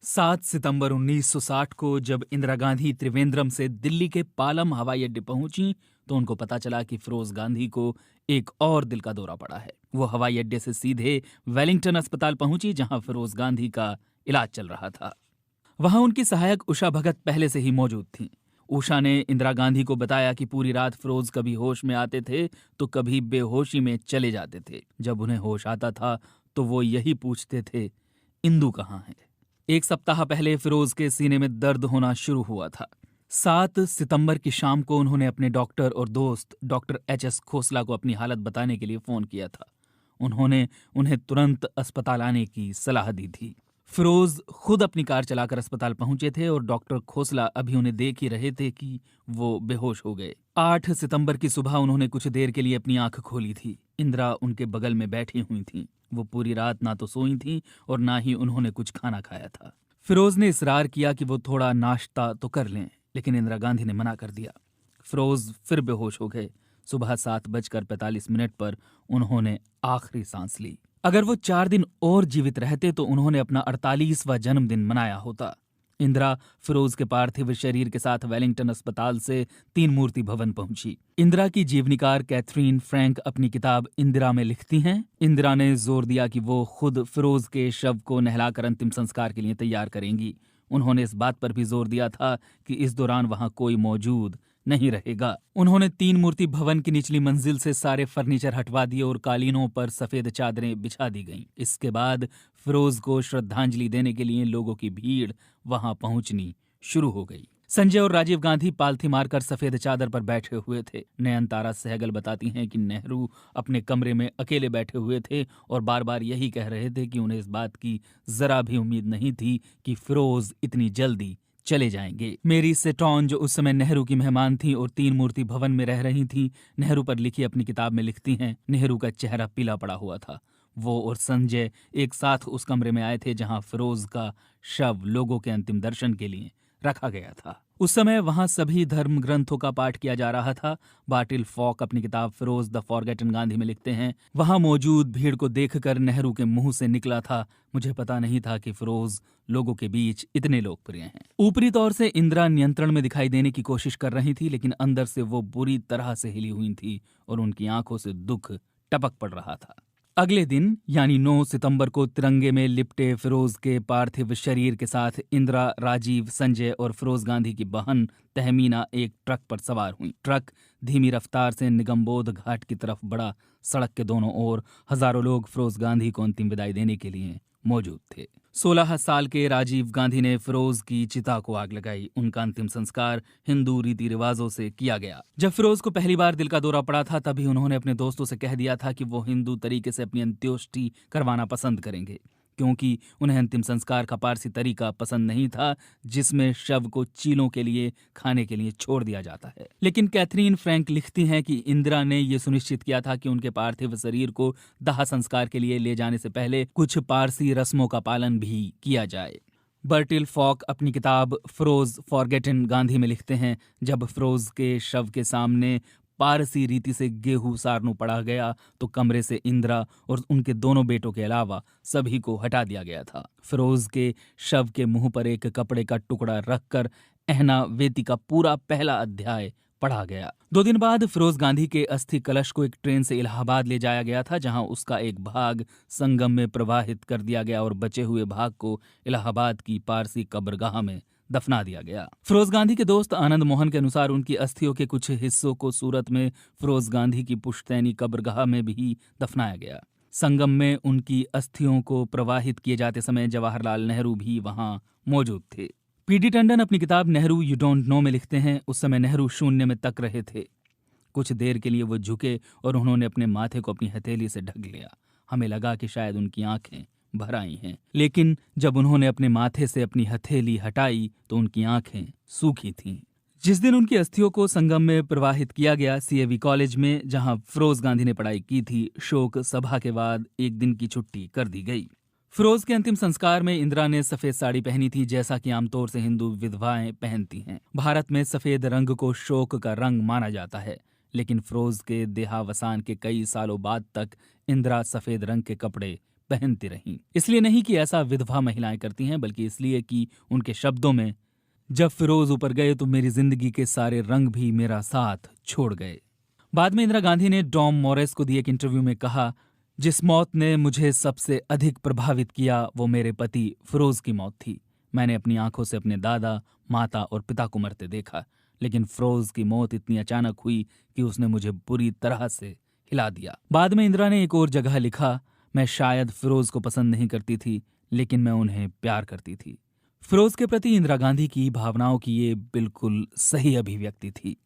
7 सितंबर 1960 को जब इंदिरा गांधी त्रिवेंद्रम से दिल्ली के पालम हवाई अड्डे पहुंची तो उनको पता चला कि फिरोज गांधी को एक और दिल का दौरा पड़ा है। वो हवाई अड्डे से सीधे वेलिंगटन अस्पताल पहुंची जहां फिरोज गांधी का इलाज चल रहा था। वहां उनकी सहायक उषा भगत पहले से ही मौजूद थीं। उषा ने इंदिरा गांधी को बताया कि पूरी रात फिरोज कभी होश में आते थे तो कभी बेहोशी में चले जाते थे। जब उन्हें होश आता था तो वो यही पूछते थे, इंदु कहाँ है। 1 सप्ताह पहले फिरोज के सीने में दर्द होना शुरू हुआ था। 7 सितंबर की शाम को उन्होंने अपने डॉक्टर और दोस्त डॉक्टर एच.एस. खोसला को अपनी हालत बताने के लिए फोन किया था। उन्होंने उन्हें तुरंत अस्पताल आने की सलाह दी थी। फिरोज खुद अपनी कार चलाकर अस्पताल पहुंचे थे और डॉक्टर खोसला अभी उन्हें देख ही रहे थे कि वो बेहोश हो गए। 8 सितंबर की सुबह उन्होंने कुछ देर के लिए अपनी आंख खोली थी। इंदिरा उनके बगल में बैठी हुई थीं। वो पूरी रात ना तो सोई थीं और ना ही उन्होंने कुछ खाना खाया था। फिरोज ने इसरार किया कि वो थोड़ा नाश्ता तो कर लें, लेकिन इंदिरा गांधी ने मना कर दिया। फिरोज फिर बेहोश हो गए। सुबह 7:45 पर उन्होंने आखिरी सांस ली। अगर वो 4 दिन और जीवित रहते तो उन्होंने अपना 48वां जन्मदिन मनाया होता। इंदिरा फिरोज के पार्थिव शरीर के साथ वेलिंगटन अस्पताल से 3 मूर्ति भवन पहुंची। इंदिरा की जीवनीकार कैथरीन फ्रैंक अपनी किताब इंदिरा में लिखती हैं, इंदिरा ने जोर दिया कि वो खुद फिरोज के शव को नहलाकर अंतिम संस्कार के लिए तैयार करेंगी। उन्होंने इस बात पर भी जोर दिया था कि इस दौरान वहां कोई मौजूद नहीं रहेगा। उन्होंने 3 मूर्ति भवन की निचली मंजिल से सारे फर्नीचर हटवा दिए और कालीनों पर सफेद चादरें बिछा दी गईं। इसके बाद फिरोज को श्रद्धांजलि देने के लिए लोगों की भीड़ वहां पहुंचनी शुरू हो गई। संजय और राजीव गांधी पालथी मारकर सफेद चादर पर बैठे हुए थे। नयनतारा सहगल बताती हैं कि नेहरू अपने कमरे में अकेले बैठे हुए थे और बार बार यही कह रहे थे कि उन्हें इस बात की जरा भी उम्मीद नहीं थी कि फिरोज इतनी जल्दी चले जाएंगे। मेरी सेटॉन, जो उस समय नेहरू की मेहमान थी और 3 मूर्ति भवन में रह रही थी, नेहरू पर लिखी अपनी किताब में लिखती हैं, नेहरू का चेहरा पीला पड़ा हुआ था। वो और संजय एक साथ उस कमरे में आए थे जहां फिरोज का शव लोगों के अंतिम दर्शन के लिए रखा गया था। उस समय वहां सभी धर्म ग्रंथों का पाठ किया जा रहा था। बार्टिल फॉक अपनी किताब फिरोज द फॉरगेटन गांधी में लिखते हैं, वहां मौजूद भीड़ को देखकर नेहरू के मुंह से निकला था, मुझे पता नहीं था कि फिरोज लोगों के बीच इतने लोकप्रिय हैं। ऊपरी तौर से इंदिरा नियंत्रण में दिखाई देने की कोशिश कर रही थी, लेकिन अंदर से वो बुरी तरह से हिली हुई थी और उनकी आंखों से दुख टपक पड़ रहा था। अगले दिन यानी 9 सितंबर को तिरंगे में लिपटे फिरोज के पार्थिव शरीर के साथ इंदिरा, राजीव, संजय और फिरोज गांधी की बहन तहमीना एक ट्रक पर सवार हुई। ट्रक धीमी रफ्तार से निगमबोध घाट की तरफ बढ़ा। सड़क के दोनों ओर हजारों लोग फिरोज गांधी को अंतिम विदाई देने के लिए मौजूद थे। 16 साल के राजीव गांधी ने फिरोज की चिता को आग लगाई। उनका अंतिम संस्कार हिंदू रीति रिवाजों से किया गया। जब फिरोज को पहली बार दिल का दौरा पड़ा था तभी उन्होंने अपने दोस्तों से कह दिया था कि वो हिंदू तरीके से अपनी अंत्येष्टि करवाना पसंद करेंगे, क्योंकि उन्हें अंतिम संस्कार का पारसी तरीका पसंद नहीं था जिसमें शव को चीलों के लिए खाने के लिए छोड़ दिया जाता है। लेकिन कैथरीन फ्रैंक लिखती हैं कि इंदिरा ने यह सुनिश्चित किया था कि उनके पार्थिव शरीर को दाह संस्कार के लिए ले जाने से पहले कुछ पारसी रस्मों का पालन भी किया जाए। बर्टिल फॉक अपनी किताब फिरोज फॉरगेटन गांधी में लिखते हैं, जब फिरोज के शव के सामने पारसी रीति से गेहूं सारनू पड़ा गया तो कमरे से इंदिरा और उनके दोनों बेटों के अलावा सभी को हटा दिया गया था। फिरोज के शव के मुंह पर एक कपड़े का टुकड़ा रखकर अहना वेती का पूरा पहला अध्याय पढ़ा गया। 2 दिन बाद फिरोज गांधी के अस्थि कलश को एक ट्रेन से इलाहाबाद ले जाया गया था, जहां उसका एक भाग संगम में प्रवाहित कर दिया गया और बचे हुए भाग को इलाहाबाद की पारसी कब्रगाह में दफना दिया गया। फिरोज गांधी के दोस्त आनंद मोहन के अनुसार उनकी अस्थियों के कुछ हिस्सों को सूरत में फिरोज गांधी की पुश्तैनी कब्रगाह में भी दफनाया गया। संगम में उनकी अस्थियों को प्रवाहित किए जाते समय जवाहरलाल नेहरू भी वहां मौजूद थे। पीडी टंडन अपनी किताब नेहरू यू डोंट नो में लिखते हैं, उस समय नेहरू शून्य में तक रहे थे। कुछ देर के लिए वो झुके और उन्होंने अपने माथे को अपनी हथेली से ढक लिया। हमें लगा कि शायद उनकी आंखें भर आई हैं, लेकिन जब उन्होंने अपने माथे से अपनी हथेली हटाई तो उनकी आंखें सूखी थीं। जिस दिन उनकी अस्थियों को संगम में प्रवाहित किया गया, सीएवी कॉलेज में जहां फिरोज गांधी ने पढ़ाई की थी, शोक सभा के बाद एक दिन की छुट्टी कर दी गई। फिरोज के अंतिम संस्कार में इंदिरा ने सफेद साड़ी पहनी थी, जैसा कि आमतौर से हिंदू विधवाएं पहनती हैं। भारत में सफेद रंग को शोक का रंग माना जाता है, लेकिन फिरोज के देहावसान के कई सालों बाद तक इंदिरा सफेद रंग के कपड़े पहनती रहीं। इसलिए नहीं कि ऐसा विधवा महिलाएं करती हैं, बल्कि इसलिए कि उनके शब्दों में, जब फिरोज ऊपर गए तो मेरी जिंदगी के सारे रंग भी मेरा साथ छोड़ गए। बाद में इंदिरा गांधी ने टॉम मॉरिस को दिए एक इंटरव्यू में कहा, जिस मौत ने मुझे सबसे अधिक प्रभावित किया वो मेरे पति फिरोज की मौत थी। मैंने अपनी आंखों से अपने दादा, माता और पिता को मरते देखा, लेकिन फिरोज की मौत इतनी अचानक हुई कि उसने मुझे बुरी तरह से हिला दिया। बाद में इंदिरा ने एक और जगह लिखा, मैं शायद फिरोज को पसंद नहीं करती थी, लेकिन मैं उन्हें प्यार करती थी। फिरोज के प्रति इंदिरा गांधी की भावनाओं की ये बिल्कुल सही अभिव्यक्ति थी।